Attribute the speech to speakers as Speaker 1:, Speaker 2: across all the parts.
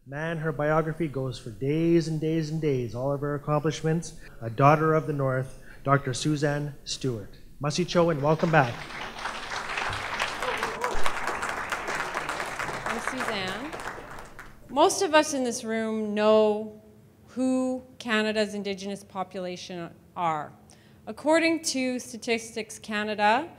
Speaker 1: Man, her biography goes for days and days and days, all of her accomplishments. A daughter of the North, Dr. Susanne Stewart. Masicho, and welcome back.
Speaker 2: I'm Susanne. Most of us in this room know who Canada's Indigenous population are. According to Statistics Canada,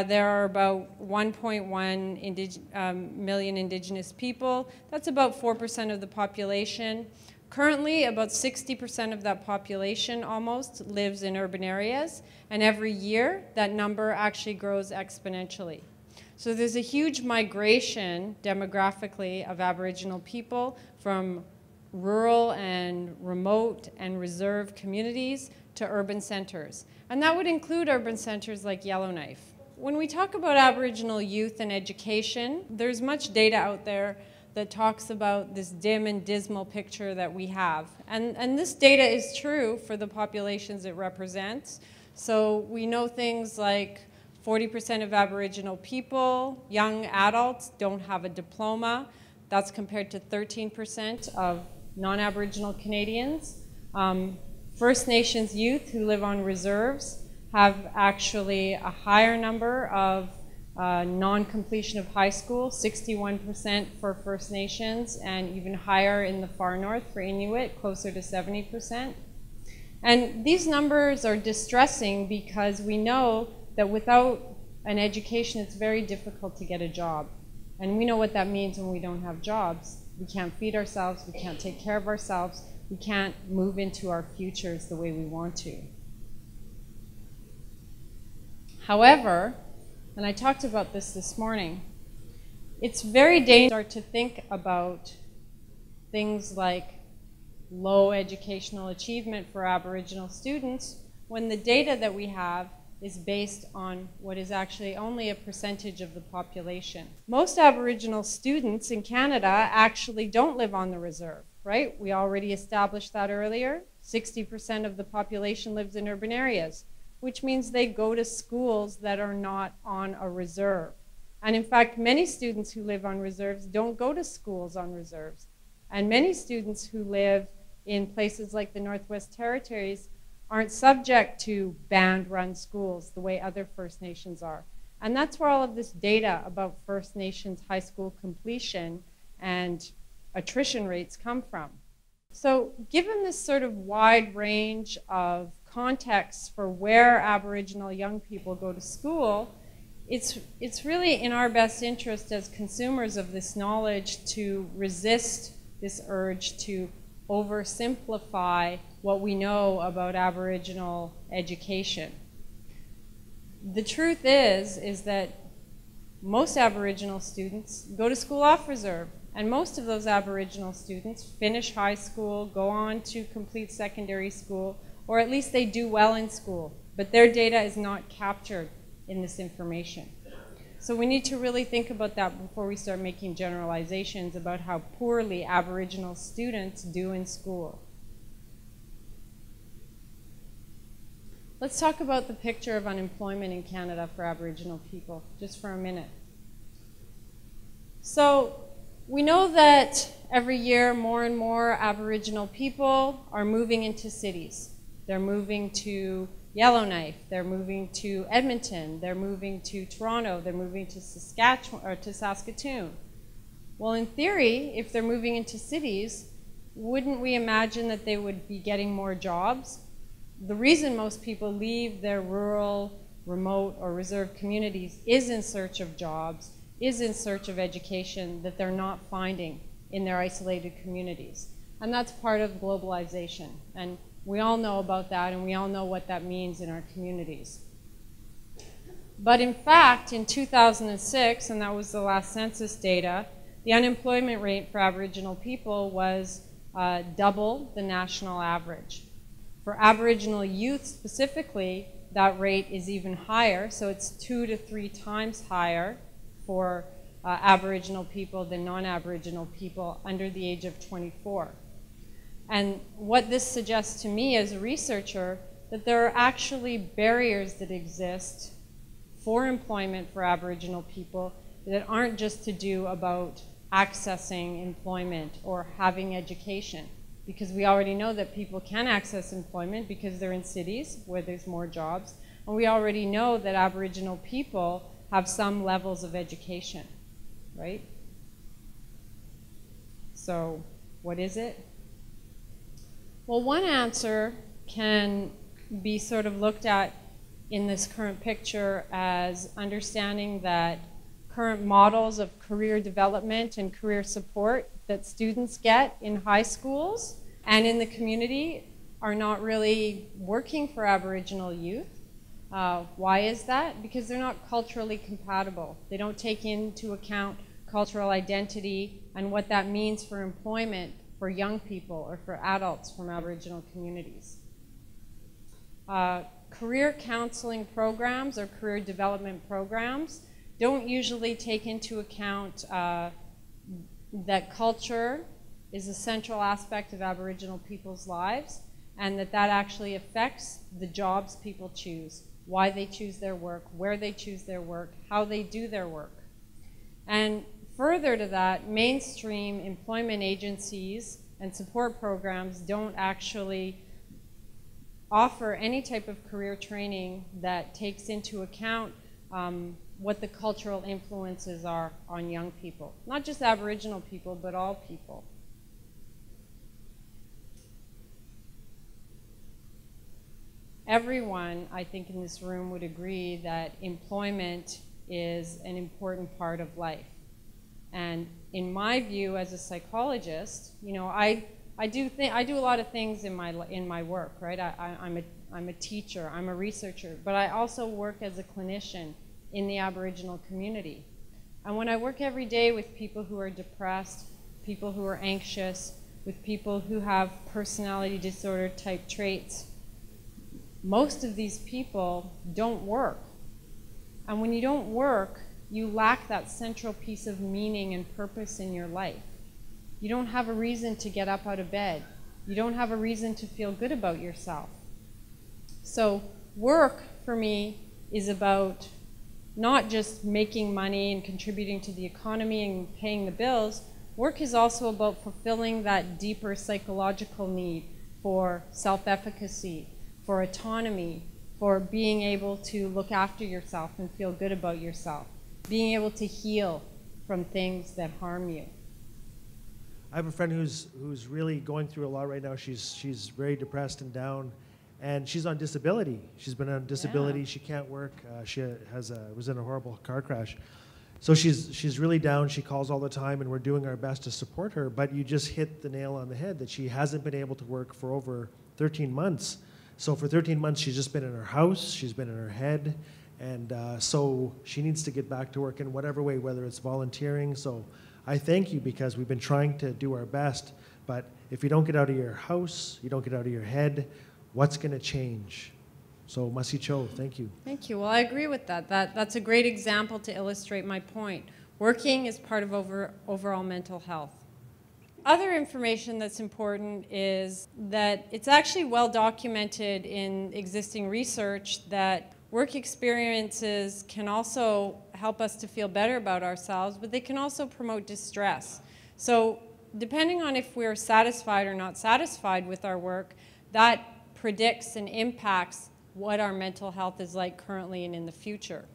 Speaker 2: there are about 1.1 million Indigenous people. That's about 4% of the population. Currently, about 60% of that population almost lives in urban areas, and every year that number actually grows exponentially. So there's a huge migration demographically of Aboriginal people from rural and remote and reserve communities to urban centers. And that would include urban centers like Yellowknife. When we talk about Aboriginal youth and education, there's much data out there that talks about this dim and dismal picture that we have. And this data is true for the populations it represents. So we know things like 40% of Aboriginal people, young adults, don't have a diploma. That's compared to 13% of non-Aboriginal Canadians. First Nations youth who live on reserves have actually a higher number of non-completion of high school, 61% for First Nations, and even higher in the far north for Inuit, closer to 70%. And these numbers are distressing because we know that without an education, it's very difficult to get a job. And we know what that means when we don't have jobs. We can't feed ourselves, we can't take care of ourselves, we can't move into our futures the way we want to. However, and I talked about this morning, it's very dangerous to start to think about things like low educational achievement for Aboriginal students when the data that we have is based on what is actually only a percentage of the population. Most Aboriginal students in Canada actually don't live on the reserve, right? We already established that earlier. 60% of the population lives in urban areas, which means they go to schools that are not on a reserve. And in fact, many students who live on reserves don't go to schools on reserves. And many students who live in places like the Northwest Territories aren't subject to band-run schools the way other First Nations are. And that's where all of this data about First Nations high school completion and attrition rates come from. So given this sort of wide range of contexts for where Aboriginal young people go to school, it's really in our best interest as consumers of this knowledge to resist this urge to oversimplify what we know about Aboriginal education. The truth is that most Aboriginal students go to school off reserve, and most of those Aboriginal students finish high school, go on to complete secondary school, or at least they do well in school, but their data is not captured in this information. So we need to really think about that before we start making generalizations about how poorly Aboriginal students do in school. Let's talk about the picture of unemployment in Canada for Aboriginal people, just for a minute. So we know that every year more and more Aboriginal people are moving into cities. They're moving to Yellowknife, they're moving to Edmonton, they're moving to Toronto, they're moving to Saskatchewan or to Saskatoon. Well, in theory, if they're moving into cities, wouldn't we imagine that they would be getting more jobs? The reason most people leave their rural, remote, or reserve communities is in search of jobs, is in search of education that they're not finding in their isolated communities. And that's part of globalization. And we all know about that, and we all know what that means in our communities. But in fact, in 2006, and that was the last census data, the unemployment rate for Aboriginal people was double the national average. For Aboriginal youth specifically, that rate is even higher, so it's 2 to 3 times higher for Aboriginal people than non-Aboriginal people under the age of 24. And what this suggests to me as a researcher, that there are actually barriers that exist for employment for Aboriginal people that aren't just to do about accessing employment or having education, because we already know that people can access employment because they're in cities where there's more jobs, and we already know that Aboriginal people have some levels of education, right? So what is it? Well, one answer can be sort of looked at in this current picture as understanding that current models of career development and career support that students get in high schools and in the community are not really working for Aboriginal youth. Why is that? Because they're not culturally compatible. They don't take into account cultural identity and what that means for employment for young people or for adults from Aboriginal communities. Career counseling programs or career development programs don't usually take into account that culture is a central aspect of Aboriginal people's lives, and that actually affects the jobs people choose, why they choose their work, where they choose their work, how they do their work. And further to that, mainstream employment agencies and support programs don't actually offer any type of career training that takes into account what the cultural influences are on young people. Not just Aboriginal people, but all people. Everyone, I think, in this room would agree that employment is an important part of life. And in my view, as a psychologist, you know, I do a lot of things in my work, right? I'm a teacher, I'm a researcher, but I also work as a clinician in the Aboriginal community. And when I work every day with people who are depressed, people who are anxious, with people who have personality disorder type traits, most of these people don't work. And when you don't work, you lack that central piece of meaning and purpose in your life. You don't have a reason to get up out of bed. You don't have a reason to feel good about yourself. So work, for me, is about not just making money and contributing to the economy and paying the bills. Work is also about fulfilling that deeper psychological need for self-efficacy, for autonomy, for being able to look after yourself and feel good about yourself, being able to heal from things that harm you.
Speaker 1: I have a friend who's really going through a lot right now. She's very depressed and down, and she's on disability. She's been on disability. Yeah. She can't work. She was in a horrible car crash. So she's really down. She calls all the time, and we're doing our best to support her. But you just hit the nail on the head that she hasn't been able to work for over 13 months. So for 13 months, she's just been in her house. She's been in her head. And so she needs to get back to work in whatever way, whether it's volunteering. So I thank you, because we've been trying to do our best. But if you don't get out of your house, you don't get out of your head, what's going to change? So Masi Cho, thank you.
Speaker 2: Thank you. Well, I agree with that. That's a great example to illustrate my point. Working is part of overall mental health. Other information that's important is that it's actually well documented in existing research that work experiences can also help us to feel better about ourselves, but they can also promote distress. So depending on if we're satisfied or not satisfied with our work, that predicts and impacts what our mental health is like currently and in the future.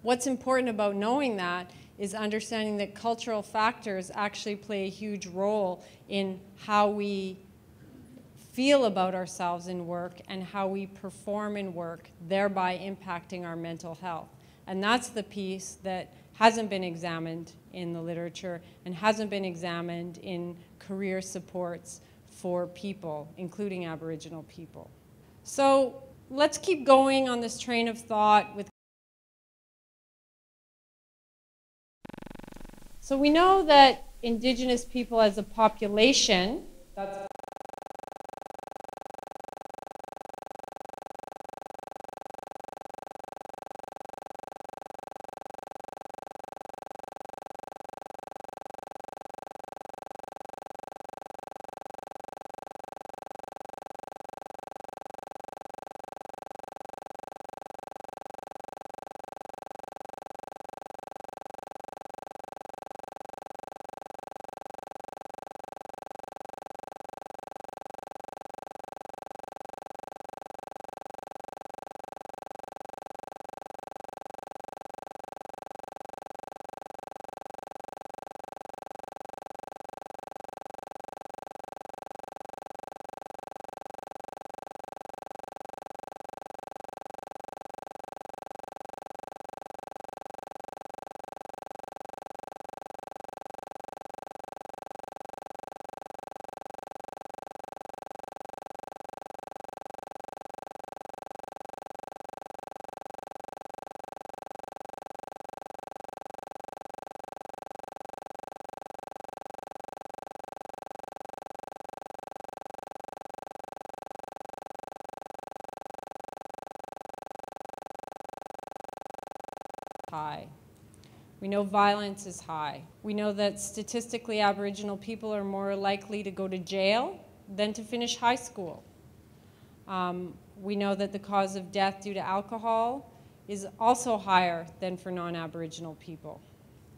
Speaker 2: What's important about knowing that is understanding that cultural factors actually play a huge role in how we feel about ourselves in work and how we perform in work, thereby impacting our mental health. And that's the piece that hasn't been examined in the literature and hasn't been examined in career supports for people, including Aboriginal people. So let's keep going on this train of thought with. So we know that Indigenous people as a population, that's high. We know violence is high. We know that statistically Aboriginal people are more likely to go to jail than to finish high school. We know that the cause of death due to alcohol is also higher than for non-Aboriginal people.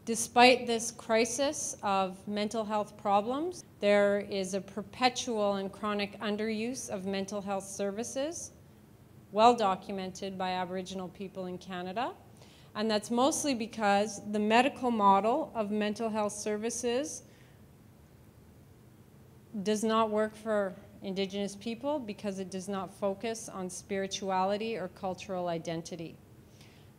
Speaker 2: Despite this crisis of mental health problems, there is a perpetual and chronic underuse of mental health services, well documented by Aboriginal people in Canada. And that's mostly because the medical model of mental health services does not work for Indigenous people because it does not focus on spirituality or cultural identity.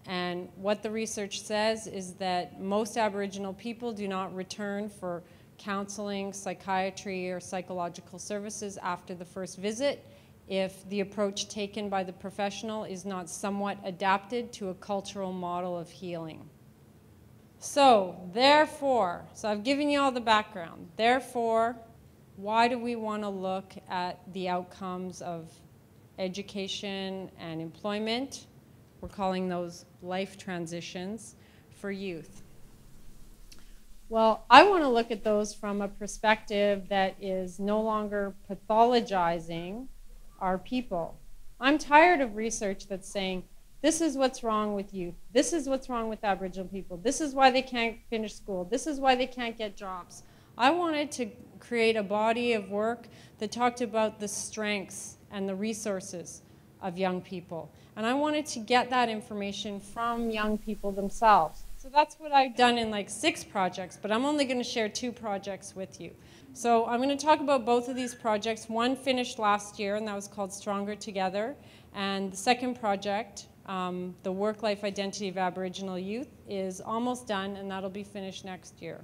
Speaker 2: And what the research says is that most Aboriginal people do not return for counseling, psychiatry, or psychological services after the first visit if the approach taken by the professional is not somewhat adapted to a cultural model of healing. So, therefore, I've given you all the background. Therefore, why do we want to look at the outcomes of education and employment? We're calling those life transitions for youth. Well, I want to look at those from a perspective that is no longer pathologizing our people. I'm tired of research that's saying, this is what's wrong with youth. This is what's wrong with Aboriginal people. This is why they can't finish school. This is why they can't get jobs. I wanted to create a body of work that talked about the strengths and the resources of young people. And I wanted to get that information from young people themselves. So that's what I've done in like 6 projects, but I'm only going to share 2 projects with you. So I'm going to talk about both of these projects. One finished last year, and that was called Stronger Together. And the second project, the Work-Life Identity of Aboriginal Youth, is almost done, and that'll be finished next year.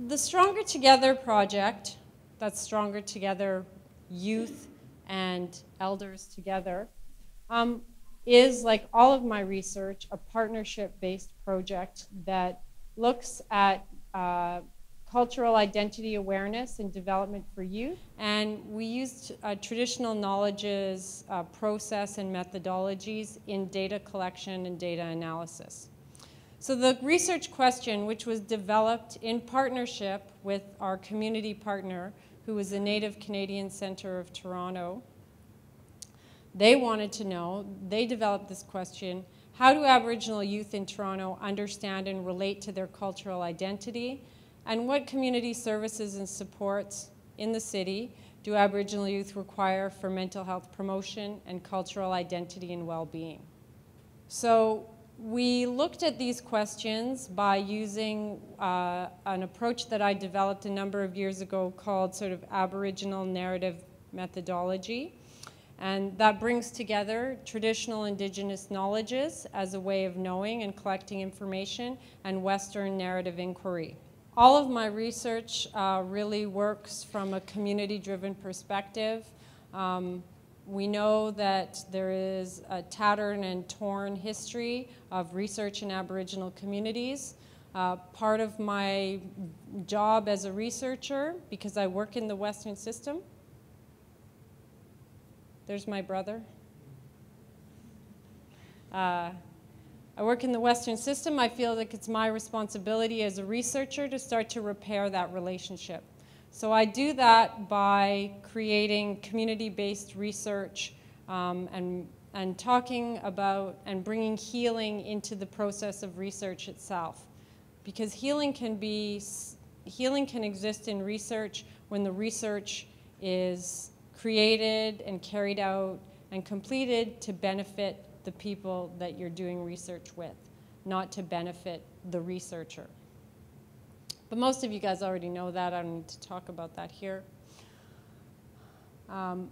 Speaker 2: The Stronger Together project, that's Stronger Together Youth and Elders Together, is, like all of my research, a partnership-based project that looks at cultural identity awareness and development for youth. And we used traditional knowledges, process, and methodologies in data collection and data analysis. So the research question, which was developed in partnership with our community partner, who is the Native Canadian Centre of Toronto, they wanted to know, they developed this question, how do Aboriginal youth in Toronto understand and relate to their cultural identity? And what community services and supports in the city do Aboriginal youth require for mental health promotion and cultural identity and well-being? So we looked at these questions by using an approach that I developed a number of years ago called sort of Aboriginal narrative methodology. And that brings together traditional Indigenous knowledges as a way of knowing and collecting information and Western narrative inquiry. All of my research really works from a community-driven perspective. We know that there is a tattered and torn history of research in Aboriginal communities. Part of my job as a researcher, because I work in the Western system, there's my brother. I work in the Western system. I feel like it's my responsibility as a researcher to start to repair that relationship. So I do that by creating community-based research and talking about and bringing healing into the process of research itself. Because healing can exist in research when the research is created and carried out and completed to benefit the people that you're doing research with, not to benefit the researcher. But most of you guys already know that. I don't need to talk about that here.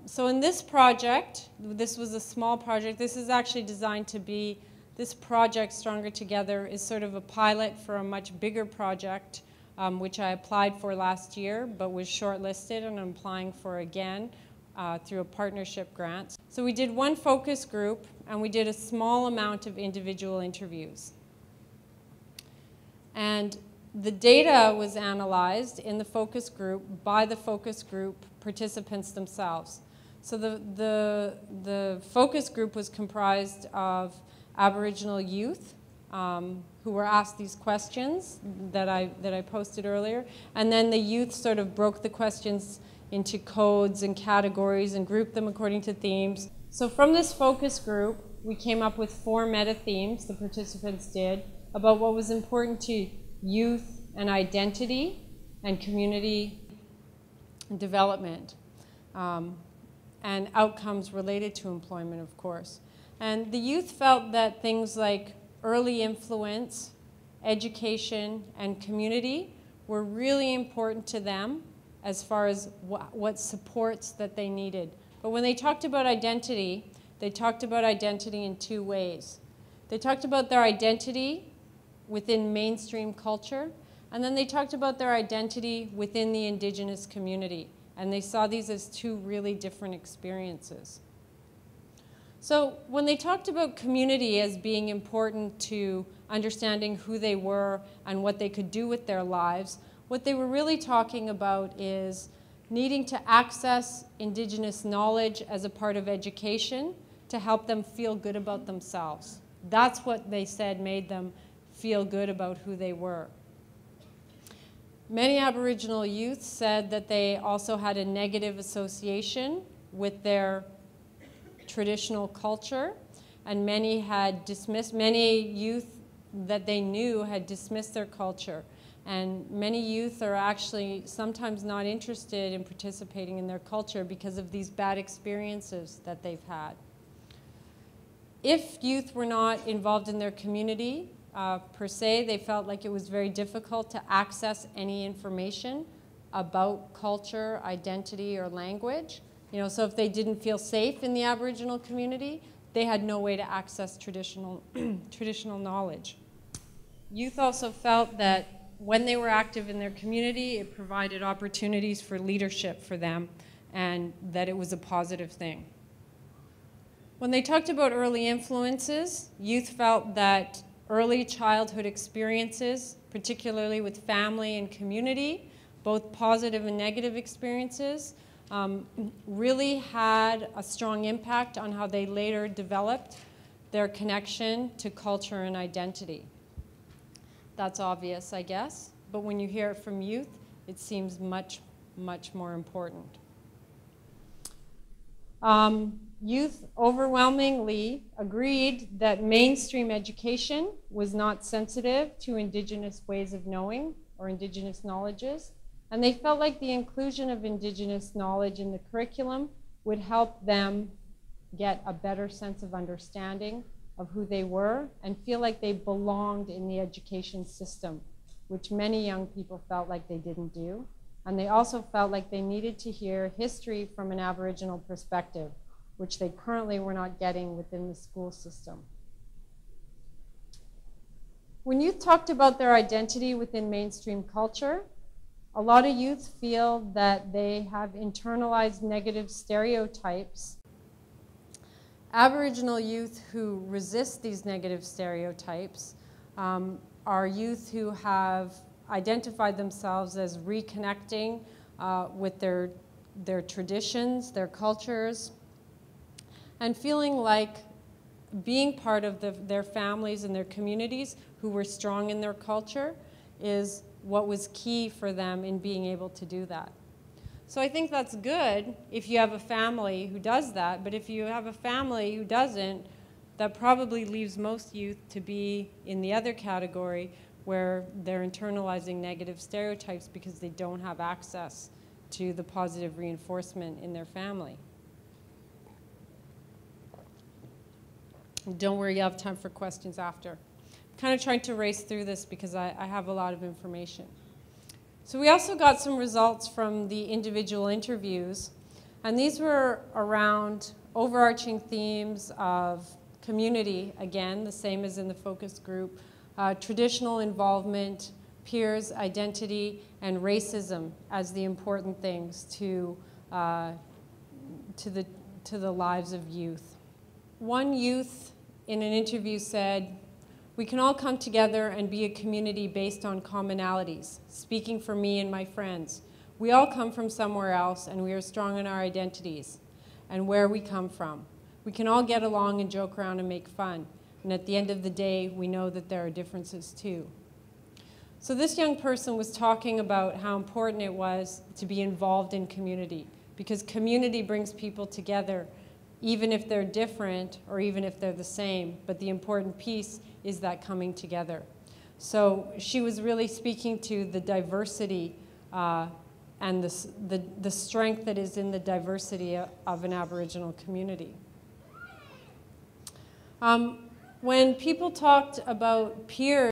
Speaker 2: So in this project, this was a small project. This is actually designed to be, this project, Stronger Together, is sort of a pilot for a much bigger project, which I applied for last year, but was shortlisted and I'm applying for again through a partnership grant. So we did one focus group and we did a small amount of individual interviews. And the data was analyzed in the focus group by the focus group participants themselves. So the focus group was comprised of Aboriginal youth who were asked these questions that I posted earlier. And then the youth sort of broke the questions into codes and categories and grouped them according to themes. So from this focus group, we came up with 4 meta-themes, the participants did, about what was important to youth and identity and community development, and outcomes related to employment, of course. And the youth felt that things like early influence, education, and community were really important to them as far as what supports that they needed. But when they talked about identity, they talked about identity in 2 ways. They talked about their identity within mainstream culture, and then they talked about their identity within the Indigenous community. And they saw these as 2 really different experiences. So when they talked about community as being important to understanding who they were and what they could do with their lives, what they were really talking about is needing to access Indigenous knowledge as a part of education to help them feel good about themselves. That's what they said made them feel good about who they were. Many Aboriginal youth said that they also had a negative association with their traditional culture, and many youth that they knew had dismissed their culture. And many youth are actually sometimes not interested in participating in their culture because of these bad experiences that they've had. If youth were not involved in their community, per se, they felt like it was very difficult to access any information about culture, identity, or language. You know, so if they didn't feel safe in the Aboriginal community, they had no way to access traditional knowledge. Youth also felt that when they were active in their community, it provided opportunities for leadership for them, and that it was a positive thing. When they talked about early influences, youth felt that early childhood experiences, particularly with family and community, both positive and negative experiences, really had a strong impact on how they later developed their connection to culture and identity. That's obvious, I guess, but when you hear it from youth, it seems much, much more important. Youth overwhelmingly agreed that mainstream education was not sensitive to Indigenous ways of knowing or Indigenous knowledges, and they felt like the inclusion of Indigenous knowledge in the curriculum would help them get a better sense of understanding of who they were and feel like they belonged in the education system, which many young people felt like they didn't do. And they also felt like they needed to hear history from an Aboriginal perspective, which they currently were not getting within the school system. When youth talked about their identity within mainstream culture, a lot of youth feel that they have internalized negative stereotypes. Aboriginal youth who resist these negative stereotypes are youth who have identified themselves as reconnecting with their traditions, their cultures, and feeling like being part of their families and their communities who were strong in their culture is what was key for them in being able to do that. So I think that's good if you have a family who does that, but if you have a family who doesn't, that probably leaves most youth to be in the other category where they're internalizing negative stereotypes because they don't have access to the positive reinforcement in their family. Don't worry, you'll have time for questions after. I'm kind of trying to race through this because I have a lot of information. So we also got some results from the individual interviews, and these were around overarching themes of community, again, the same as in the focus group, traditional involvement, peers, identity, and racism as the important things to the lives of youth. One youth in an interview said, "We can all come together and be a community based on commonalities, speaking for me and my friends. We all come from somewhere else, and we are strong in our identities and where we come from. We can all get along and joke around and make fun. And at the end of the day, we know that there are differences too. So this young person was talking about how important it was to be involved in community, because community brings people together, even if they're different or even if they're the same. But the important piece is that coming together. So she was really speaking to the diversity and the strength that is in the diversity of an Aboriginal community. When people talked about peers,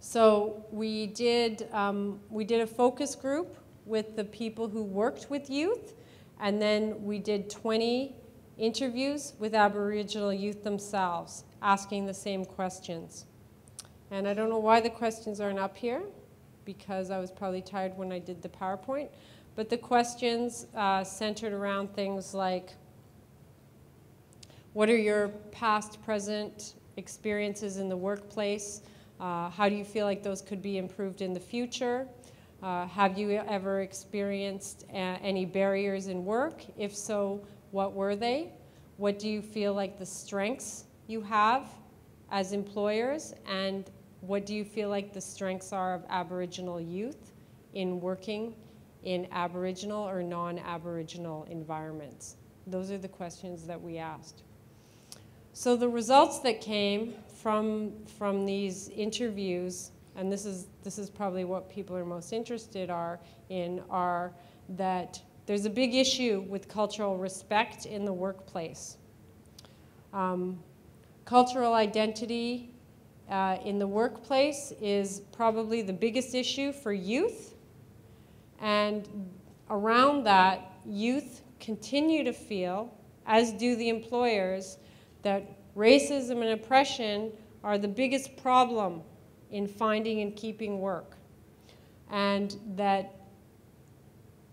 Speaker 2: So we did a focus group with the people who worked with youth, and then we did 20 interviews with Aboriginal youth themselves, asking the same questions. And I don't know why the questions aren't up here, because I was probably tired when I did the PowerPoint, but the questions centered around things like, what are your past, present experiences in the workplace? How do you feel like those could be improved in the future? Have you ever experienced any barriers in work? If so, what were they? What do you feel like the strengths you have as employers? And what do you feel like the strengths are of Aboriginal youth in working in Aboriginal or non-Aboriginal environments? Those are the questions that we asked. So the results that came from these interviews, and this is probably what people are most interested in, are that there's a big issue with cultural respect in the workplace. Cultural identity in the workplace is probably the biggest issue for youth, and around that, youth continue to feel, as do the employers, that racism and oppression are the biggest problem in finding and keeping work, and that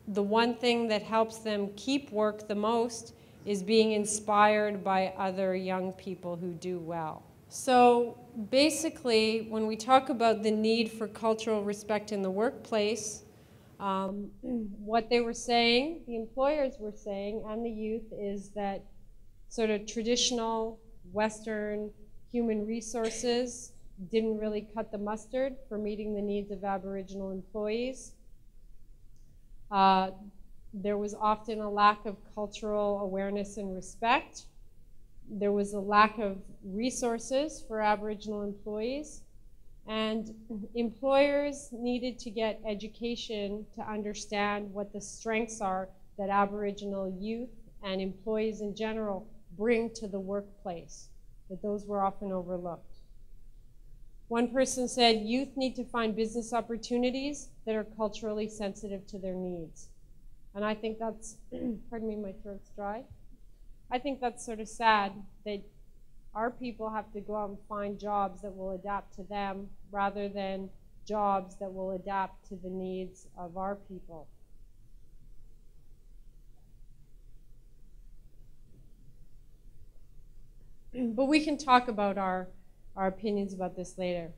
Speaker 2: the one thing that helps them keep work the most is being inspired by other young people who do well. So basically, when we talk about the need for cultural respect in the workplace, what they were saying, the employers were saying, and the youth, is that sort of traditional Western human resources didn't really cut the mustard for meeting the needs of Aboriginal employees. There was often a lack of cultural awareness and respect. There was a lack of resources for Aboriginal employees. And employers needed to get education to understand what the strengths are that Aboriginal youth and employees in general bring to the workplace, that those were often overlooked. One person said, youth need to find business opportunities that are culturally sensitive to their needs. And I think that's, pardon me, my throat's dry. I think that's sort of sad that our people have to go out and find jobs that will adapt to them rather than jobs that will adapt to the needs of our people. But we can talk about our opinions about this later.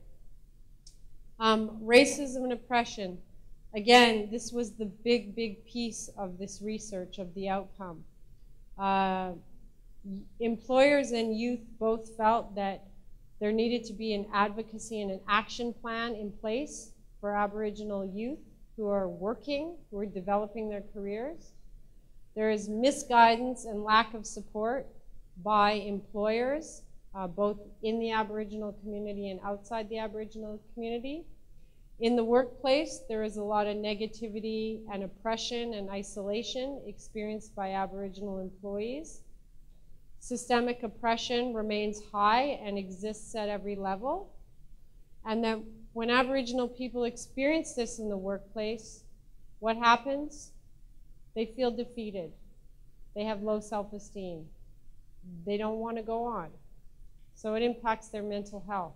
Speaker 2: Racism and oppression. Again, this was the big piece of this research, of the outcome. Employers and youth both felt that there needed to be an advocacy and an action plan in place for Aboriginal youth who are working, who are developing their careers. There is misguidance and lack of support by employers, both in the Aboriginal community and outside the Aboriginal community. In the workplace, there is a lot of negativity and oppression and isolation experienced by Aboriginal employees. Systemic oppression remains high and exists at every level. And that when Aboriginal people experience this in the workplace, what happens? They feel defeated. They have low self-esteem. They don't want to go on. So it impacts their mental health.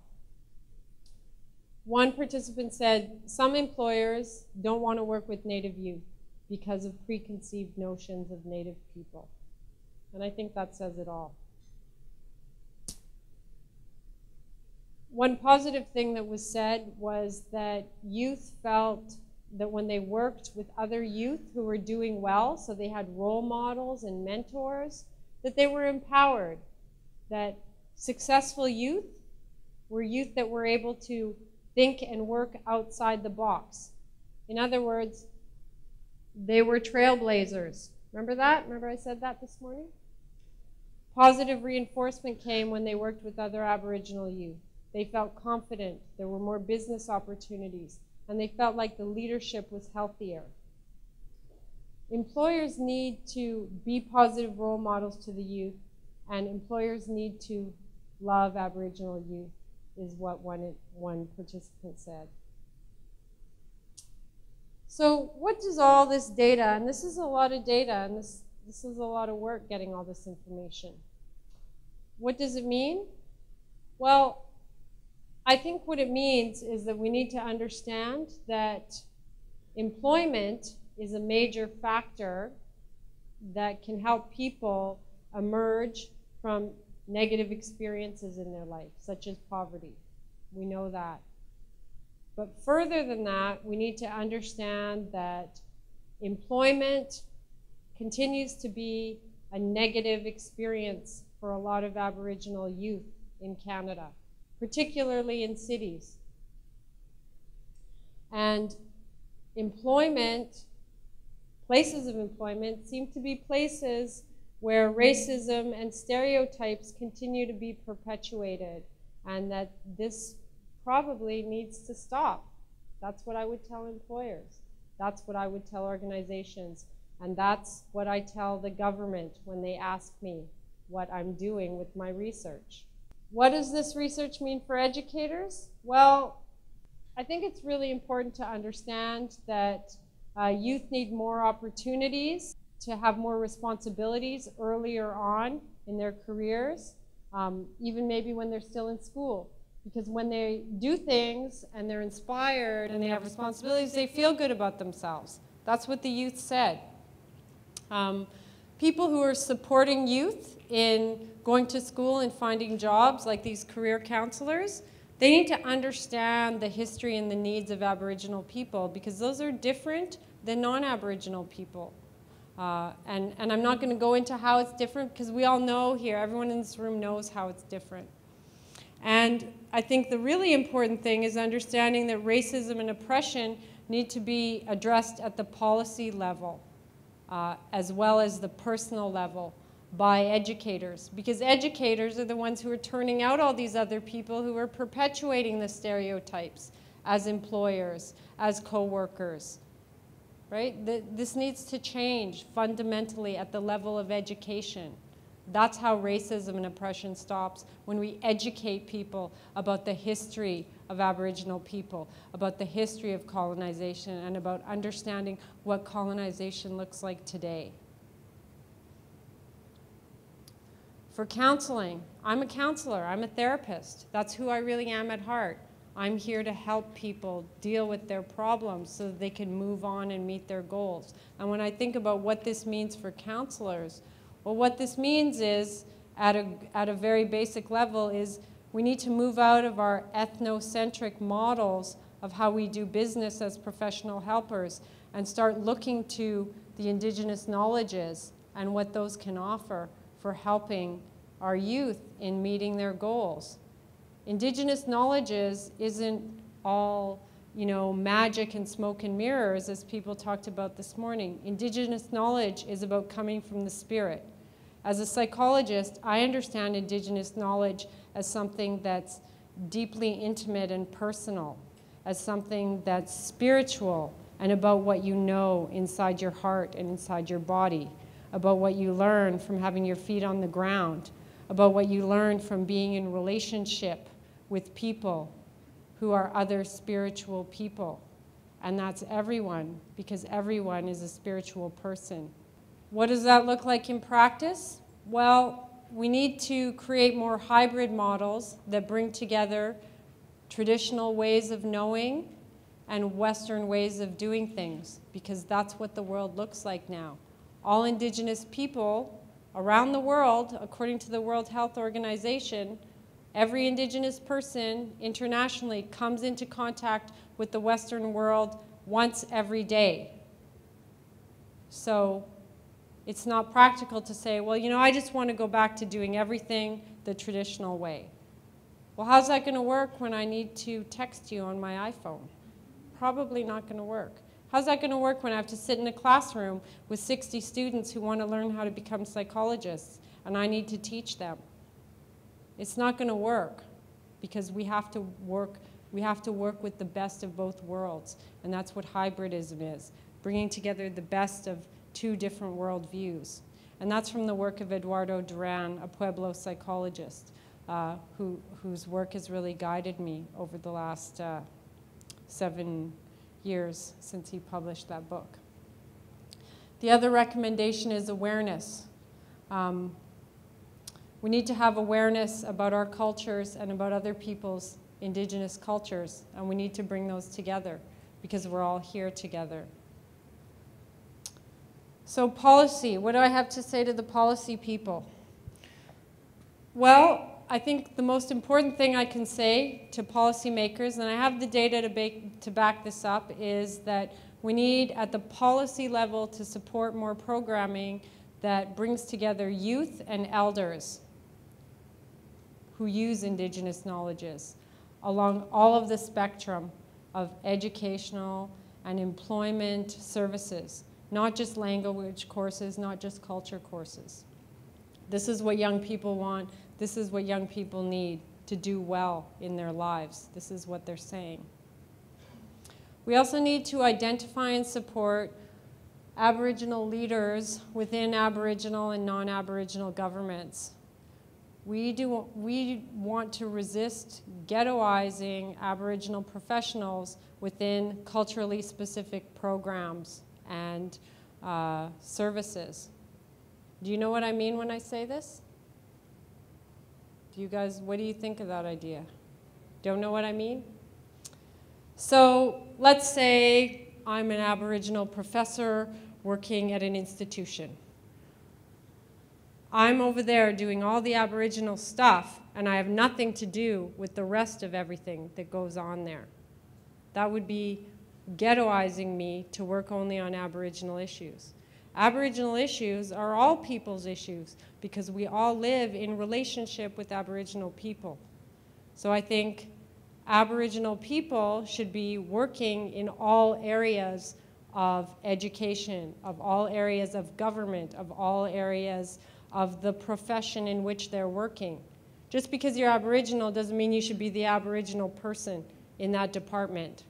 Speaker 2: One participant said, some employers don't want to work with Native youth because of preconceived notions of Native people. And I think that says it all. One positive thing that was said was that youth felt that when they worked with other youth who were doing well, so they had role models and mentors, that they were empowered, that successful youth were youth that were able to think and work outside the box. In other words, they were trailblazers. Remember that? Remember I said that this morning? Positive reinforcement came when they worked with other Aboriginal youth. They felt confident, there were more business opportunities, and they felt like the leadership was healthier. Employers need to be positive role models to the youth, and employers need to love Aboriginal youth is what one participant said. So what does all this data, and this is a lot of data, and this is a lot of work getting all this information. What does it mean? Well, I think what it means is that we need to understand that employment is a major factor that can help people emerge from negative experiences in their life, such as poverty. We know that. But further than that, we need to understand that employment continues to be a negative experience for a lot of Aboriginal youth in Canada, particularly in cities. And employment, places of employment, seem to be places where racism and stereotypes continue to be perpetuated, and that this probably needs to stop. That's what I would tell employers. That's what I would tell organizations. And that's what I tell the government when they ask me what I'm doing with my research. What does this research mean for educators? Well, I think it's really important to understand that youth need more opportunities to have more responsibilities earlier on in their careers, even maybe when they're still in school. Because when they do things and they're inspired and they have responsibilities, they feel good about themselves. That's what the youth said. People who are supporting youth in going to school and finding jobs, like these career counselors, they need to understand the history and the needs of Aboriginal people, because those are different than non-Aboriginal people. And I'm not going to go into how it's different, because we all know here, everyone in this room knows how it's different. And I think the really important thing is understanding that racism and oppression need to be addressed at the policy level, as well as the personal level, by educators. Because educators are the ones who are turning out all these other people who are perpetuating the stereotypes as employers, as co-workers. Right? This needs to change fundamentally at the level of education. That's how racism and oppression stops, when we educate people about the history of Aboriginal people, about the history of colonization, and about understanding what colonization looks like today. For counseling, I'm a counselor, I'm a therapist. That's who I really am at heart. I'm here to help people deal with their problems so that they can move on and meet their goals. And when I think about what this means for counselors, well, what this means is, at a very basic level, is we need to move out of our ethnocentric models of how we do business as professional helpers and start looking to the Indigenous knowledges and what those can offer for helping our youth in meeting their goals. Indigenous knowledges isn't all, magic and smoke and mirrors, as people talked about this morning. Indigenous knowledge is about coming from the spirit. As a psychologist, I understand Indigenous knowledge as something that's deeply intimate and personal, as something that's spiritual and about what you know inside your heart and inside your body, about what you learn from having your feet on the ground, about what you learn from being in relationship with people who are other spiritual people. And that's everyone, because everyone is a spiritual person. What does that look like in practice? Well, we need to create more hybrid models that bring together traditional ways of knowing and Western ways of doing things, because that's what the world looks like now. All Indigenous people around the world, according to the World Health Organization, every Indigenous person internationally comes into contact with the Western world once every day. So it's not practical to say, well, I just want to go back to doing everything the traditional way. Well, how's that going to work when I need to text you on my iPhone? Probably not going to work. How's that going to work when I have to sit in a classroom with 60 students who want to learn how to become psychologists and I need to teach them? It's not going to work, because we have to work with the best of both worlds, and that's what hybridism is, bringing together the best of two different worldviews. And that's from the work of Eduardo Duran, a Pueblo psychologist. whose work has really guided me over the last 7 years since he published that book. The other recommendation is awareness. We need to have awareness about our cultures and about other people's indigenous cultures, and we need to bring those together because we're all here together. So policy, what do I have to say to the policy people? Well, I think the most important thing I can say to policymakers, and I have the data to back this up, is that we need at the policy level to support more programming that brings together youth and elders who use indigenous knowledges along all of the spectrum of educational and employment services, not just language courses, not just culture courses. This is what young people want. This is what young people need to do well in their lives. This is what they're saying. We also need to identify and support Aboriginal leaders within Aboriginal and non-Aboriginal governments. We want to resist ghettoizing Aboriginal professionals within culturally specific programs and services. Do you know what I mean when I say this? Do you guys, what do you think of that idea? Don't know what I mean? So let's say I'm an Aboriginal professor working at an institution. I'm over there doing all the Aboriginal stuff, and I have nothing to do with the rest of everything that goes on there. That would be ghettoizing me to work only on Aboriginal issues. Aboriginal issues are all people's issues because we all live in relationship with Aboriginal people. So I think Aboriginal people should be working in all areas of education, of all areas of government, of all areas of the profession in which they're working. Just because you're Aboriginal doesn't mean you should be the Aboriginal person in that department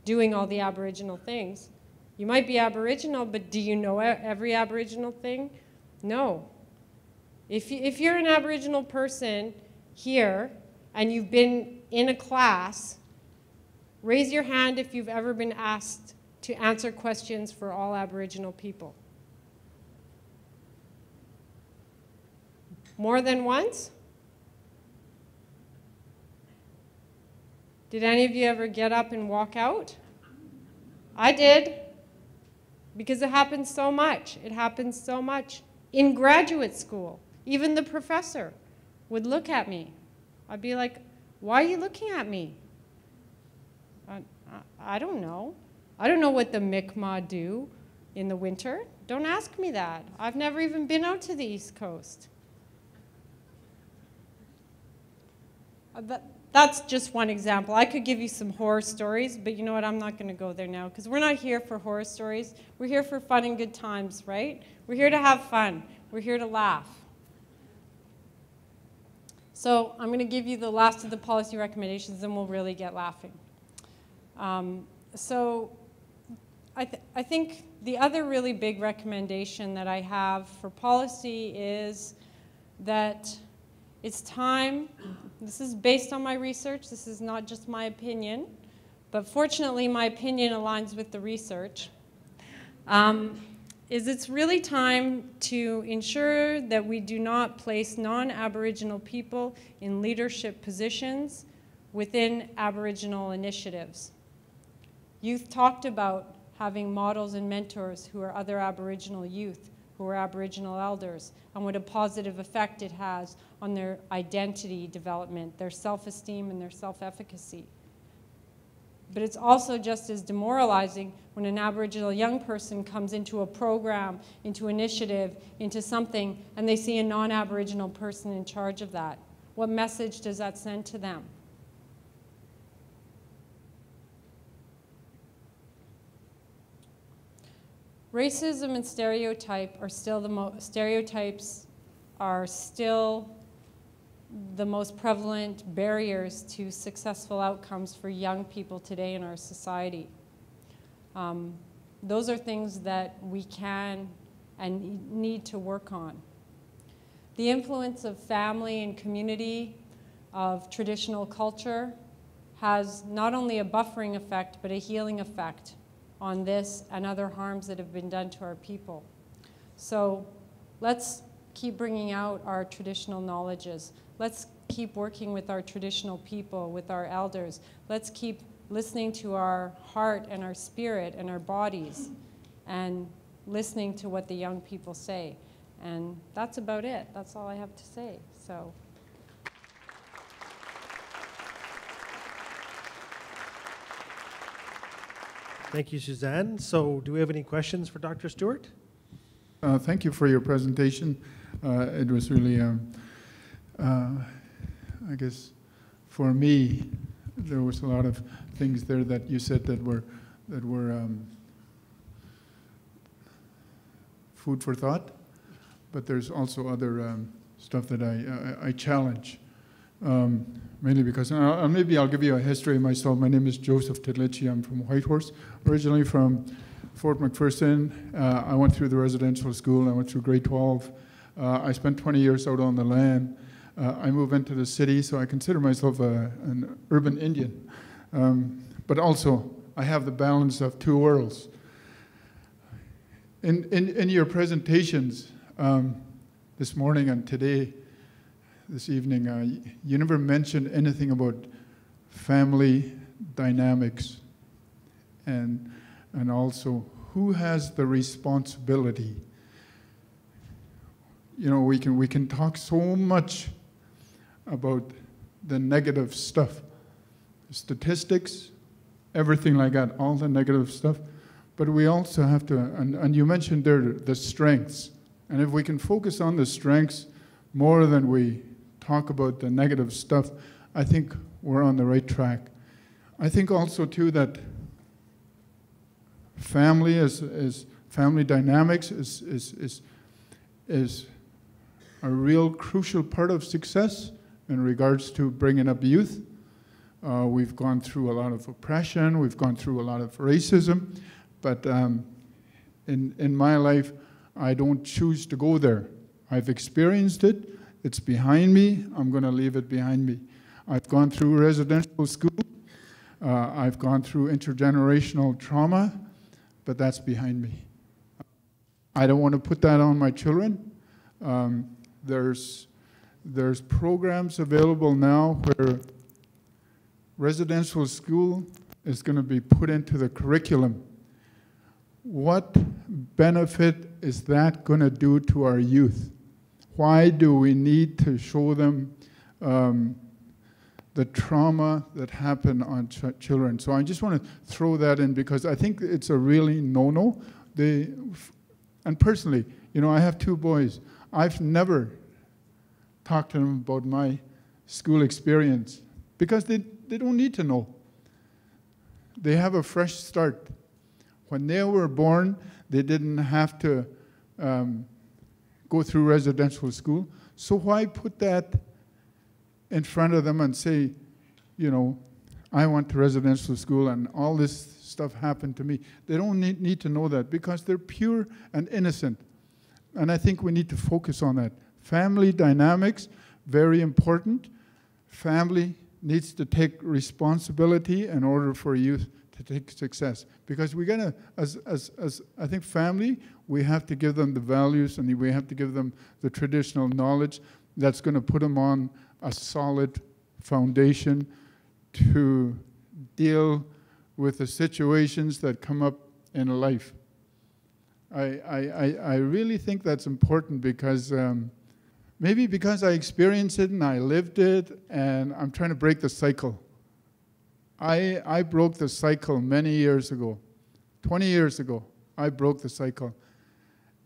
Speaker 2: doing all the Aboriginal things. You might be Aboriginal, but do you know every Aboriginal thing? No. If you're an Aboriginal person here and you've been in a class, raise your hand if you've ever been asked to answer questions for all Aboriginal people. More than once? Did any of you ever get up and walk out? I did, because it happens so much. It happens so much in graduate school. Even the professor would look at me. I'd be like, why are you looking at me? I don't know. I don't know what the Mi'kmaq do in the winter. Don't ask me that. I've never even been out to the East Coast. That's just one example. I could give you some horror stories, but you know what? I'm not going to go there now because we're not here for horror stories. We're here for fun and good times, right? We're here to have fun. We're here to laugh. So I'm going to give you the last of the policy recommendations, and we'll really get laughing. So I think the other really big recommendation that I have for policy is that it's time, this is based on my research, this is not just my opinion, but fortunately my opinion aligns with the research, is it's really time to ensure that we do not place non-Aboriginal people in leadership positions within Aboriginal initiatives. Youth talked about having models and mentors who are other Aboriginal youth, who are Aboriginal elders, and what a positive effect it has on their identity development, their self-esteem, and their self-efficacy. But it's also just as demoralizing when an Aboriginal young person comes into a program, into initiative, into something, and they see a non-Aboriginal person in charge of that. What message does that send to them? Racism and stereotypes are still the most prevalent barriers to successful outcomes for young people today in our society. Those are things that we can and need to work on. The influence of family and community of traditional culture has not only a buffering effect, but a healing effect on this and other harms that have been done to our people. So let's keep bringing out our traditional knowledges. Let's keep working with our traditional people, with our elders. Let's keep listening to our heart and our spirit and our bodies and listening to what the young people say. And that's about it. That's all I have to say. So.
Speaker 1: Thank you, Susanne. So do we have any questions for Dr. Stewart?
Speaker 3: Thank you for your presentation. It was really, I guess, for me, there was a lot of things there that you said that were food for thought, but there's also other stuff that I challenge, mainly because, maybe I'll give you a history of myself. My name is Joseph Tidlici. I'm from Whitehorse, originally from Fort McPherson. I went through the residential school. I went through grade 12. I spent 20 years out on the land. I moved into the city, so I consider myself an urban Indian. But also, I have the balance of two worlds. In your presentations this morning and today, this evening, you never mentioned anything about family dynamics and also who has the responsibility. You know, we can talk so much about the negative stuff, statistics, everything like that, all the negative stuff. But we also have to, and you mentioned there the strengths. And if we can focus on the strengths more than we talk about the negative stuff, I think we're on the right track. I think also too that family family dynamics is a real crucial part of success in regards to bringing up youth. We've gone through a lot of oppression, we've gone through a lot of racism, but in my life, I don't choose to go there. I've experienced it, it's behind me, I'm going to leave it behind me. I've gone through residential school, I've gone through intergenerational trauma, but that's behind me. I don't want to put that on my children. There's programs available now where residential school is going to be put into the curriculum. What benefit is that going to do to our youth? Why do we need to show them the trauma that happened on children? So I just want to throw that in because I think it's a really no-no. And personally, you know, I have two boys. I've never talked to them about my school experience because they don't need to know. They have a fresh start. When they were born, they didn't have to go through residential school. So why put that in front of them and say, you know, I went to residential school and all this stuff happened to me. They don't need to know that because they're pure and innocent. And I think we need to focus on that. Family dynamics, very important. Family needs to take responsibility in order for youth to take success. Because we're gonna, as I think family, we have to give them the values and we have to give them the traditional knowledge that's gonna put them on a solid foundation to deal with the situations that come up in life. I really think that's important because maybe because I experienced it and I lived it and I'm trying to break the cycle. I broke the cycle many years ago. 20 years ago, I broke the cycle.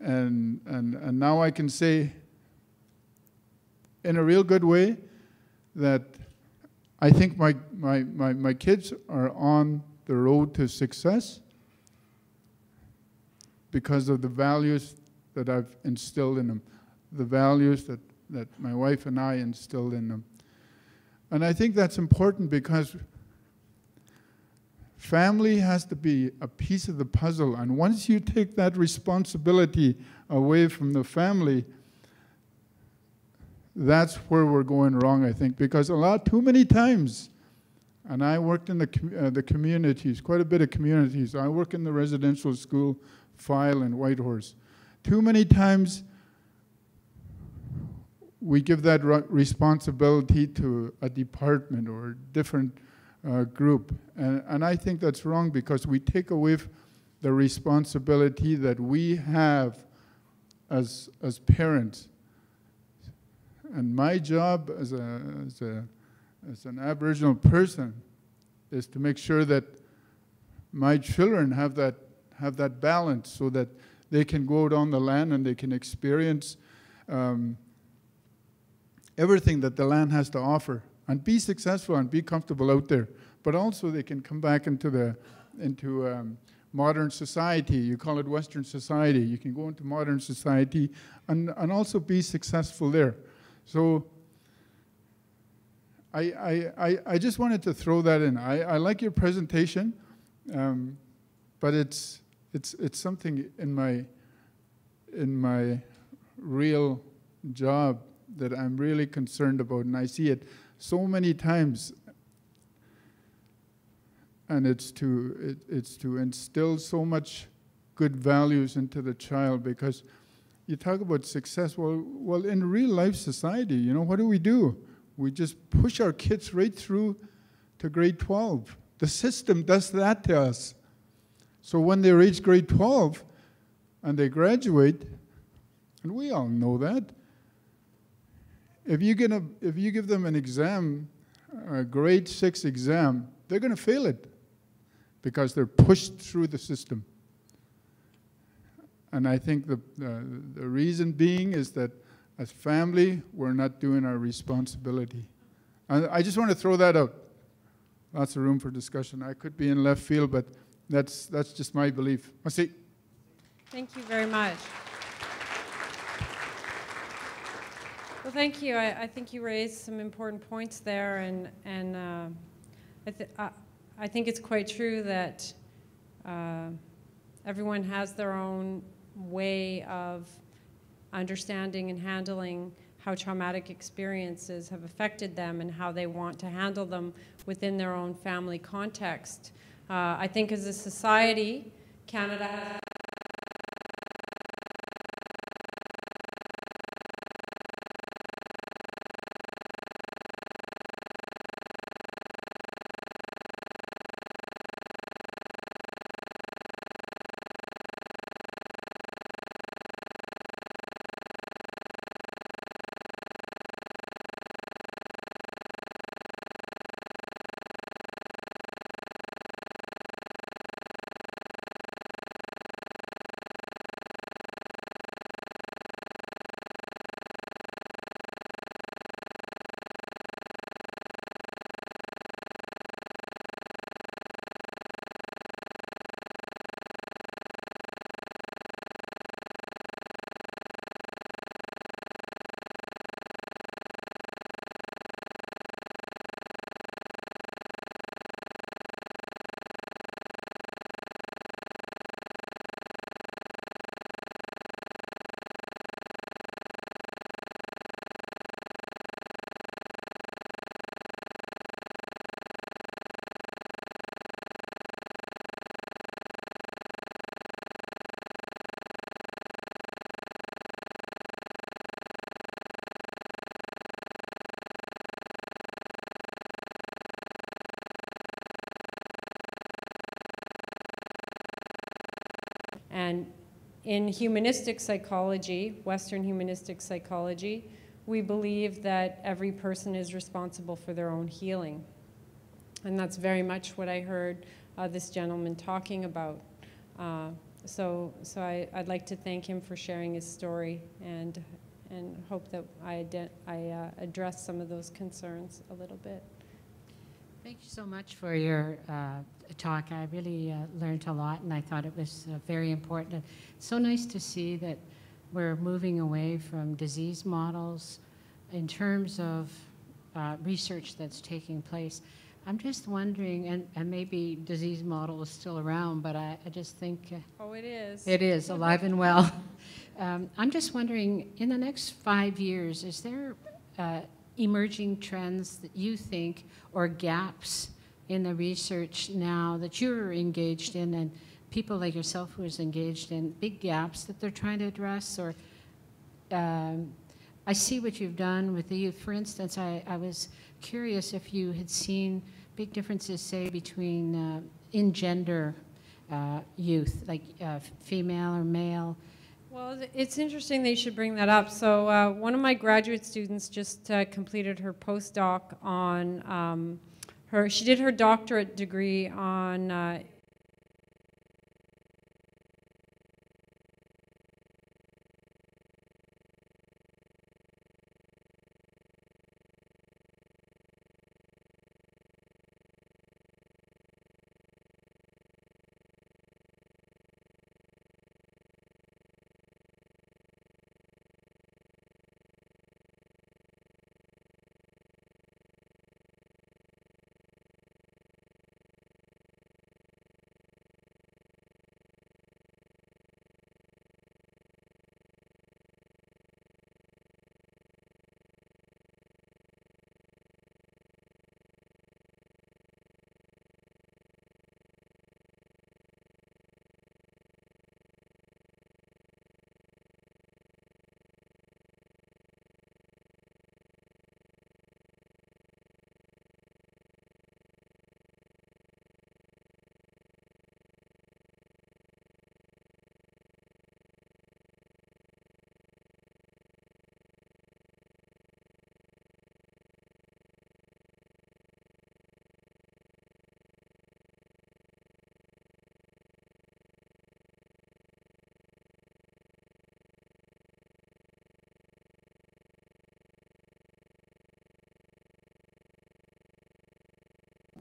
Speaker 3: And now I can say in a real good way that I think my kids are on the road to success because of the values that I've instilled in them, the values that my wife and I instilled in them. And I think that's important because family has to be a piece of the puzzle. And once you take that responsibility away from the family, that's where we're going wrong, I think, because too many times, and I worked in the communities, quite a bit of communities. I work in the residential school file in Whitehorse. Too many times, we give that responsibility to a department or a different group. And I think that's wrong because we take away the responsibility that we have as parents. And my job as an Aboriginal person is to make sure that my children have that balance so that they can go out on the land and they can experience everything that the land has to offer and be successful and be comfortable out there. But also they can come back into modern society. You call it Western society. You can go into modern society and also be successful there. So I just wanted to throw that in. I like your presentation, but it's something in my real job that I'm really concerned about, and I see it so many times. And it's to instill so much good values into the child, because you talk about success. Well, in real life society, you know, what do? We just push our kids right through to grade 12. The system does that to us. So when they reach grade 12 and they graduate, and we all know that, if you give them an exam, a grade 6 exam, they're going to fail it because they're pushed through the system. And I think the reason being is that as family, we're not doing our responsibility. And I just want to throw that out. Lots of room for discussion. I could be in left field, but that's just my belief. Merci.
Speaker 2: Thank you very much. Well, thank you. I think you raised some important points there, and I think it's quite true that everyone has their own way of understanding and handling how traumatic experiences have affected them and how they want to handle them within their own family context. I think as a society, Canada has And in humanistic psychology, Western humanistic psychology, we believe that every person is responsible for their own healing. And that's very much what I heard this gentleman talking about. So I'd like to thank him for sharing his story and hope that I address some of those concerns a little bit.
Speaker 4: Thank you so much for your talk. I really learned a lot, and I thought it was very important. It's so nice to see that we're moving away from disease models in terms of research that's taking place. I'm just wondering, and maybe disease model is still around, but I just think...
Speaker 2: oh, it is.
Speaker 4: It is, alive and well. I'm just wondering, in the next 5 years, is there emerging trends that you think, or gaps in the research now that you're engaged in, and people like yourself who is engaged in, big gaps that they're trying to address? Or I see what you've done with the youth. For instance, I was curious if you had seen big differences, say, between in gender youth, like female or male.
Speaker 2: Well, it's interesting that you should bring that up. So one of my graduate students just completed her postdoc on she did her doctorate degree on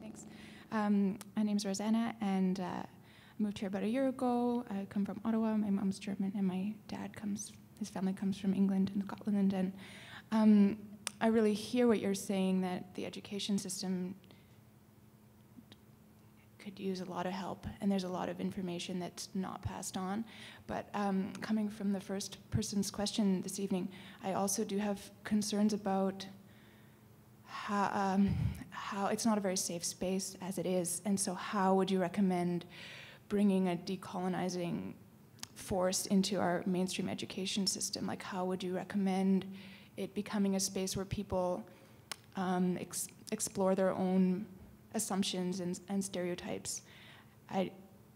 Speaker 5: Thanks. My name's Rosanna, and I moved here about a year ago. I come from Ottawa. My mom's German, and my dad his family comes from England and Scotland. And I really hear what you're saying, that the education system could use a lot of help, and there's a lot of information that's not passed on. But coming from the first person's question this evening, I also do have concerns about how it's not a very safe space as it is, and so how would you recommend bringing a decolonizing force into our mainstream education system? Like, how would you recommend it becoming a space where people explore their own assumptions and stereotypes? I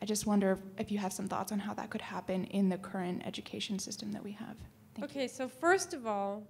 Speaker 5: just wonder if you have some thoughts on how that could happen in the current education system that we have. Thank you.
Speaker 2: so first of all,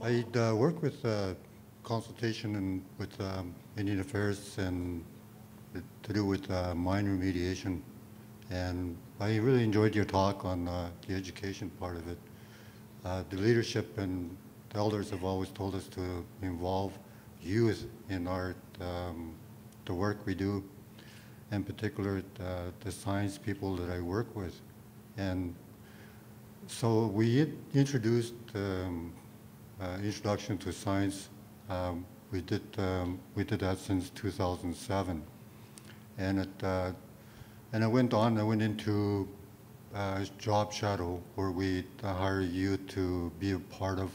Speaker 6: I'd work with consultation and with Indian Affairs and to do with mine remediation. And I really enjoyed your talk on the education part of it. The leadership and the elders have always told us to involve youth in our the work we do, in particular the science people that I work with. And so we introduced Introduction to Science. We did that since 2007, and I went into job shadow, where we hire you to be a part of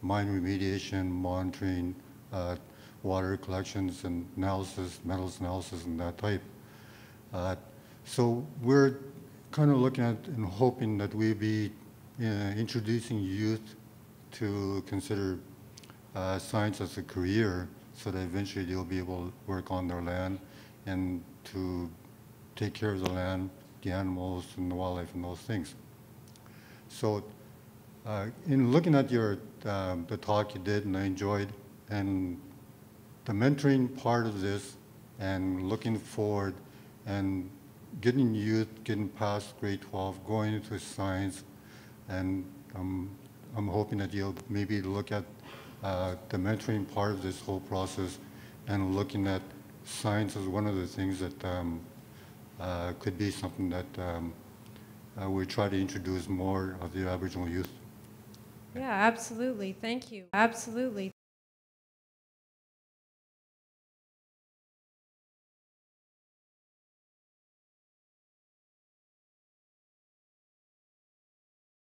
Speaker 6: mine remediation, monitoring, water collections and analysis, metals analysis and that type. So we're kind of looking at and hoping that we'll be introducing youth to consider science as a career, so that eventually they'll be able to work on their land and to take care of the land, the animals, and the wildlife, and those things. So in looking at your the talk you did, and I enjoyed, and the mentoring part of this, and looking forward, and getting youth, getting past grade 12, going into science, and I'm hoping that you'll maybe look at the mentoring part of this whole process, and looking at science as one of the things that could be something that we try to introduce more of the Aboriginal youth.
Speaker 2: Yeah, absolutely. Thank you. Absolutely.